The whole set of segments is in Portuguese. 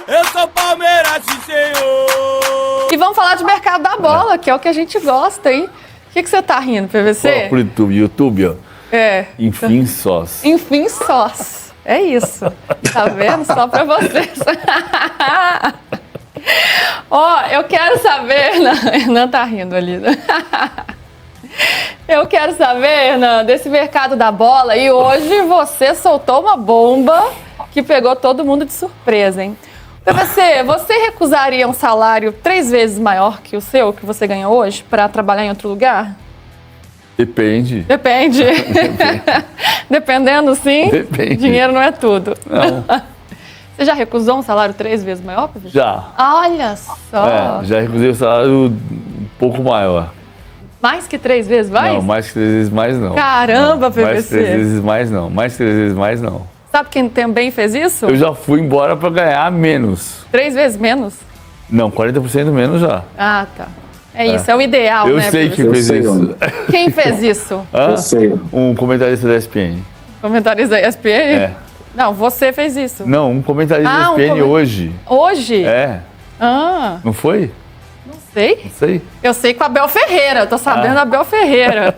Eu sou Palmeiras, sim, senhor. E vamos falar de mercado da bola, que é o que a gente gosta, hein? O que você tá rindo, PVC? Pro YouTube, ó. É. Enfim, sós. Enfim, sós. É isso. Tá vendo? Só pra vocês. Ó, eu quero saber... Não tá rindo ali. Eu quero saber, Hernan, desse mercado da bola. E hoje você soltou uma bomba que pegou todo mundo de surpresa, hein? PVC, você recusaria um salário 3 vezes maior que o seu, que você ganha hoje, para trabalhar em outro lugar? Depende. Depende. Dependendo, sim. Depende. Dinheiro não é tudo. Não. Você já recusou um salário 3 vezes maior, PVC? Já. Olha só. Já recusei o salário um pouco maior. Mais que 3 vezes mais? Não, mais que 3 vezes mais não. Caramba, PVC. Mais que 3 vezes mais não. Mais que 3 vezes mais não. Sabe quem também fez isso? Eu já fui embora para ganhar menos. 3 vezes menos? Não, 40% menos já. Ah, tá. É isso, é o ideal, Eu né? sei PVC? quem fez isso. Quem fez isso? Hã? Eu sei. Um comentarista da ESPN. Comentarista da ESPN? É. Não, você fez isso. Não, um comentarista da ESPN hoje. Hoje? É. Ah, Não foi? não sei. Não sei. Eu sei com a Abel Ferreira, eu tô sabendo a Abel Ferreira.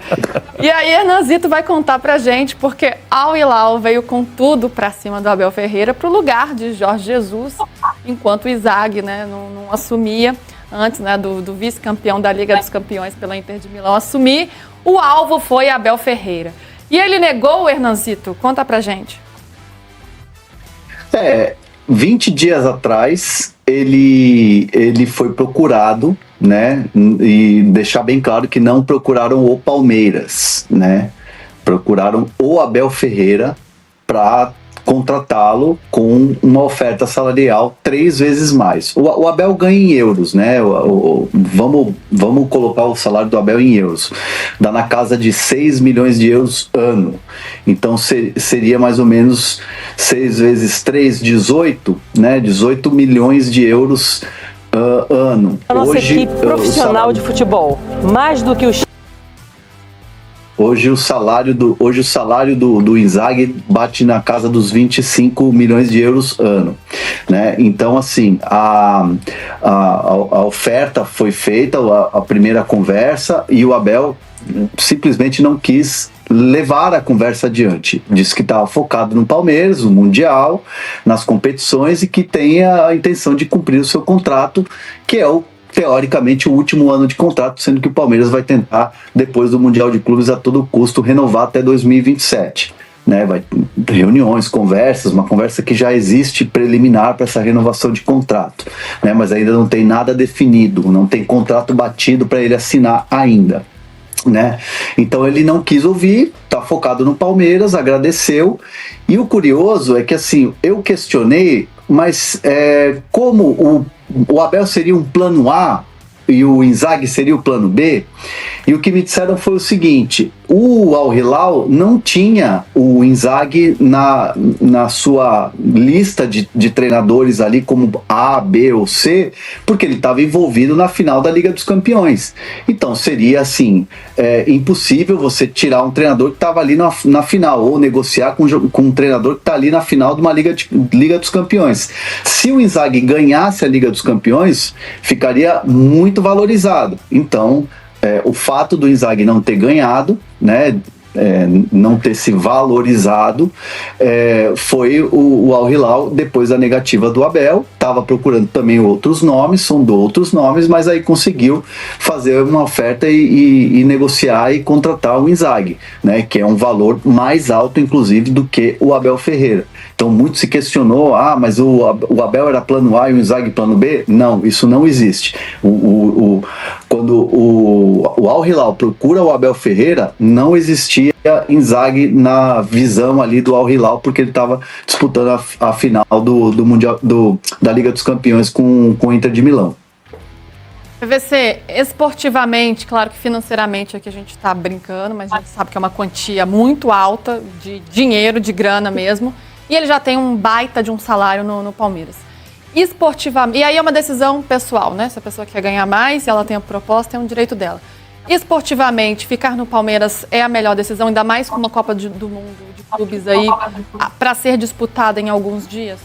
E aí, Hernanzito vai contar pra gente, porque Al Hilal veio com tudo pra cima do Abel Ferreira pro lugar de Jorge Jesus, enquanto o Inzaghi, né, não assumia, antes, né, do vice-campeão da Liga dos Campeões pela Inter de Milão assumir, o alvo foi Abel Ferreira. E ele negou o Hernanzito? Conta pra gente. 20 dias atrás, ele foi procurado, né? E deixar bem claro que não procuraram o Palmeiras, né? Procuraram o Abel Ferreira para contratá-lo com uma oferta salarial 3 vezes mais. O Abel ganha em euros, né? Vamos colocar o salário do Abel em euros. Dá na casa de 6 milhões de euros ano. Então seria mais ou menos 6 vezes 3, 18, né? 18 milhões de euros ano. A nossa equipe profissional de futebol, mais do que os... Hoje o salário do Inzaghi bate na casa dos 25 milhões de euros ano, né? Então, assim, a oferta foi feita, a primeira conversa, e o Abel simplesmente não quis levar a conversa adiante. Disse que estava focado no Palmeiras, no Mundial, nas competições, e que tem a intenção de cumprir o seu contrato, que é teoricamente o último ano de contrato, sendo que o Palmeiras vai tentar, depois do Mundial de Clubes, a todo custo, renovar até 2027. Né? Vai ter reuniões, conversas, uma conversa que já existe preliminar para essa renovação de contrato, né? Mas ainda não tem nada definido, não tem contrato batido para ele assinar ainda. Né? Então ele não quis ouvir, tá focado no Palmeiras, agradeceu. E o curioso é que, assim, eu questionei, mas como o Abel seria um plano A e o Inzaghi seria o plano B, e o que me disseram foi o seguinte: o Al Hilal não tinha o Inzaghi na sua lista de treinadores ali como A, B ou C, porque ele estava envolvido na final da Liga dos Campeões. Então seria assim, impossível você tirar um treinador que estava ali na final, ou negociar com um treinador que está ali na final de uma Liga dos Campeões. Se o Inzaghi ganhasse a Liga dos Campeões, ficaria muito valorizado. Então, o fato do Inzaghi não ter ganhado, né, não ter se valorizado, foi o Al Hilal, depois da negativa do Abel, estava procurando também outros nomes, sondou outros nomes, mas aí conseguiu fazer uma oferta e negociar e contratar o Inzaghi, né, que é um valor mais alto, inclusive, do que o Abel Ferreira. Então muito se questionou, mas o Abel era plano A e o Inzaghi plano B? Não, isso não existe. Quando o Al Hilal procura o Abel Ferreira, não existia Inzaghi na visão ali do Al Hilal, porque ele estava disputando a final do Mundial, da Liga dos Campeões com o Inter de Milão. PVC, esportivamente, claro que financeiramente aqui a gente está brincando, mas a gente sabe que é uma quantia muito alta de dinheiro, de grana mesmo, e ele já tem um baita de um salário no Palmeiras. Esportivamente, e aí é uma decisão pessoal, né? Se a pessoa quer ganhar mais, se ela tem a proposta, é um direito dela. Esportivamente, ficar no Palmeiras é a melhor decisão, ainda mais com uma Copa do Mundo de clubes aí para ser disputada em alguns dias?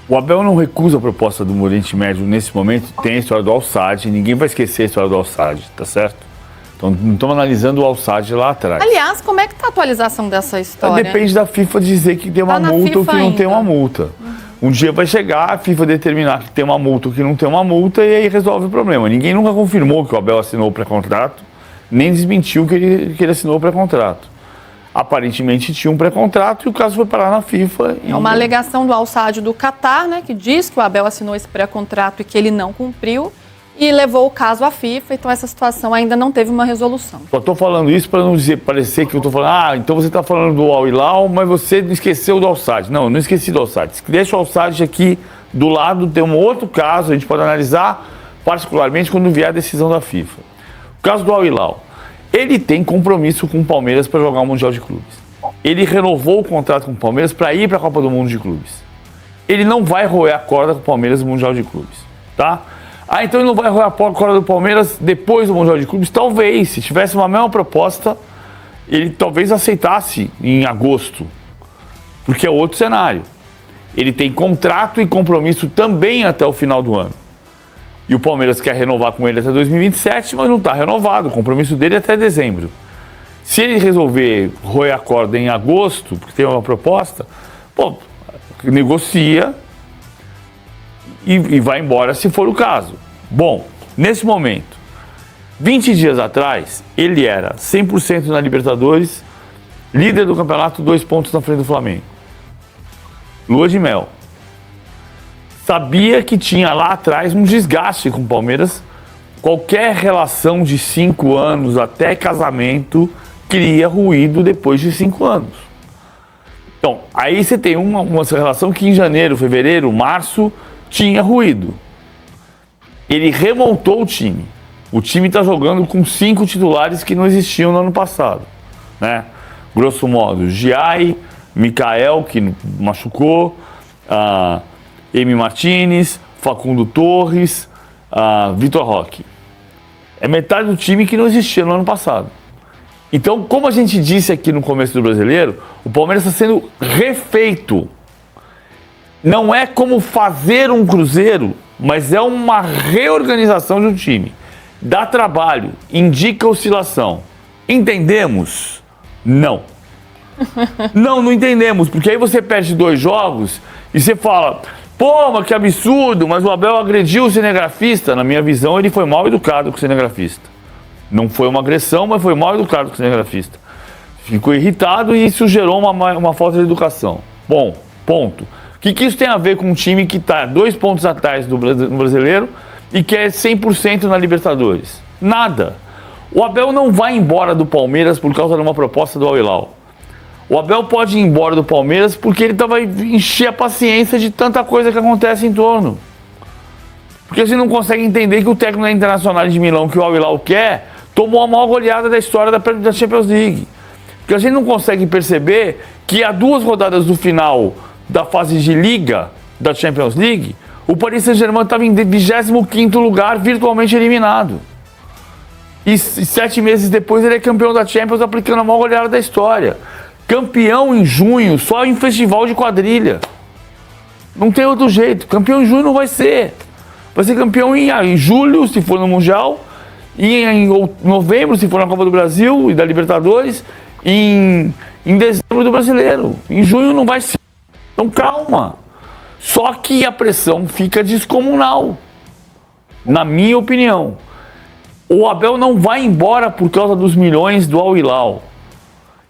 O Abel não recusa a proposta do Oriente Médio nesse momento. Tem a história do Al-Sadd, ninguém vai esquecer a história do Al-Sadd, tá certo? Então não estamos analisando o Al-Sadd lá atrás. Aliás, como é que tá a atualização dessa história? Depende da FIFA dizer que tem uma multa ou que não tem uma multa. Um dia vai chegar, a FIFA determinar que tem uma multa ou que não tem uma multa e aí resolve o problema. Ninguém nunca confirmou que o Abel assinou o pré-contrato, nem desmentiu que ele assinou o pré-contrato. Aparentemente tinha um pré-contrato e o caso foi parar na FIFA. É uma alegação do Al-Sadd do Catar, né, que diz que o Abel assinou esse pré-contrato e que ele não cumpriu e levou o caso à FIFA, então essa situação ainda não teve uma resolução. Só estou falando isso para não parecer que eu estou falando, então você está falando do Al-Hilal, mas você esqueceu do Al-Sadd. Não, eu não esqueci do Al-Sadd. Deixa o Al-Sadd aqui do lado, tem um outro caso, a gente pode analisar particularmente quando vier a decisão da FIFA. O caso do Al-Hilal. Ele tem compromisso com o Palmeiras para jogar o Mundial de Clubes. Ele renovou o contrato com o Palmeiras para ir para a Copa do Mundo de Clubes. Ele não vai roer a corda com o Palmeiras no Mundial de Clubes, tá? Então ele não vai roer a corda do Palmeiras depois do Mundial de Clubes? Talvez, se tivesse uma mesma proposta, ele talvez aceitasse em agosto, porque é outro cenário. Ele tem contrato e compromisso também até o final do ano. E o Palmeiras quer renovar com ele até 2027, mas não está renovado. O compromisso dele é até dezembro. Se ele resolver roer a corda em agosto, porque tem uma proposta, negocia e vai embora se for o caso. Bom, nesse momento, 20 dias atrás, ele era 100% na Libertadores, líder do campeonato, 2 pontos na frente do Flamengo. Lua de mel. Sabia que tinha lá atrás um desgaste com o Palmeiras. Qualquer relação de 5 anos até casamento cria ruído depois de 5 anos. Então, aí você tem uma relação que em janeiro, fevereiro, março tinha ruído. Ele remontou o time. O time está jogando com 5 titulares que não existiam no ano passado, né? Grosso modo, Giai, Mikael, que machucou, Emi Martinez, Facundo Torres, Vitor Roque. É metade do time que não existia no ano passado. Então, como a gente disse aqui no começo do Brasileiro, o Palmeiras está sendo refeito. Não é como fazer um Cruzeiro, mas é uma reorganização de um time. Dá trabalho, indica oscilação. Entendemos? Não. Não entendemos, porque aí você perde 2 jogos e você fala... Pô, mas que absurdo, mas o Abel agrediu o cinegrafista. Na minha visão, ele foi mal educado com o cinegrafista. Não foi uma agressão, mas foi mal educado com o cinegrafista. Ficou irritado e isso gerou uma falta de educação. Bom, ponto. O que isso tem a ver com um time que está 2 pontos atrás no Brasileiro e que é 100% na Libertadores? Nada. O Abel não vai embora do Palmeiras por causa de uma proposta do Al-Hilal. O Abel pode ir embora do Palmeiras porque ele vai encher a paciência de tanta coisa que acontece em torno. Porque você não consegue entender que o técnico da Internacional de Milão, que o Al-Hilal quer, tomou a maior goleada da história da Champions League. Porque a gente não consegue perceber que há 2 rodadas do final da fase de Liga da Champions League, o Paris Saint-Germain estava em 25º lugar, virtualmente eliminado. E 7 meses depois ele é campeão da Champions, aplicando a maior goleada da história. Campeão em junho, só em festival de quadrilha. Não tem outro jeito. Campeão em junho não vai ser. Vai ser campeão em julho, se for no Mundial, e em novembro, se for na Copa do Brasil e da Libertadores, e em dezembro do Brasileiro. Em junho não vai ser. Então calma. Só que a pressão fica descomunal. Na minha opinião. O Abel não vai embora por causa dos milhões do Al-Hilal.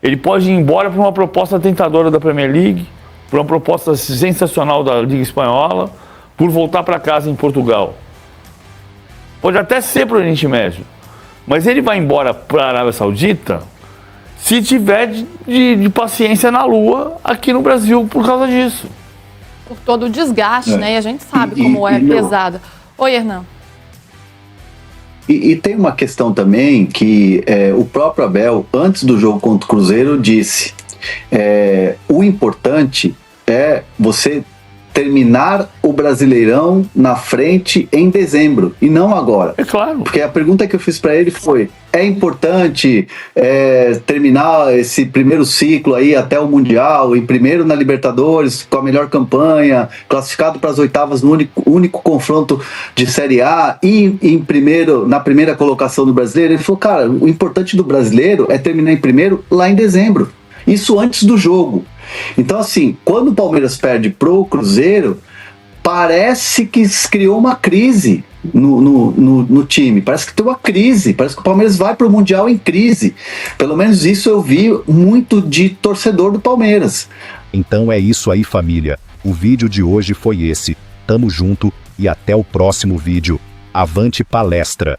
Ele pode ir embora por uma proposta tentadora da Premier League, por uma proposta sensacional da Liga Espanhola, por voltar para casa em Portugal. Pode até ser para o Oriente Médio, mas ele vai embora para a Arábia Saudita se tiver de paciência na Lua aqui no Brasil por causa disso. Por todo o desgaste, né? E a gente sabe como é pesado. Oi, Hernan. E tem uma questão também que o próprio Abel, antes do jogo contra o Cruzeiro, disse: o importante é você terminar o Brasileirão na frente em dezembro e não agora. É claro. Porque a pergunta que eu fiz para ele foi: é importante terminar esse primeiro ciclo aí até o Mundial, em primeiro na Libertadores, com a melhor campanha, classificado para as oitavas no único confronto de Série A e na primeira colocação do Brasileiro? Ele falou: cara, o importante do Brasileiro é terminar em primeiro lá em dezembro. Isso antes do jogo. Então, assim, quando o Palmeiras perde pro Cruzeiro, parece que criou uma crise no time. Parece que tem uma crise. Parece que o Palmeiras vai pro Mundial em crise. Pelo menos isso eu vi muito de torcedor do Palmeiras. Então é isso aí, família. O vídeo de hoje foi esse. Tamo junto e até o próximo vídeo. Avante palestra!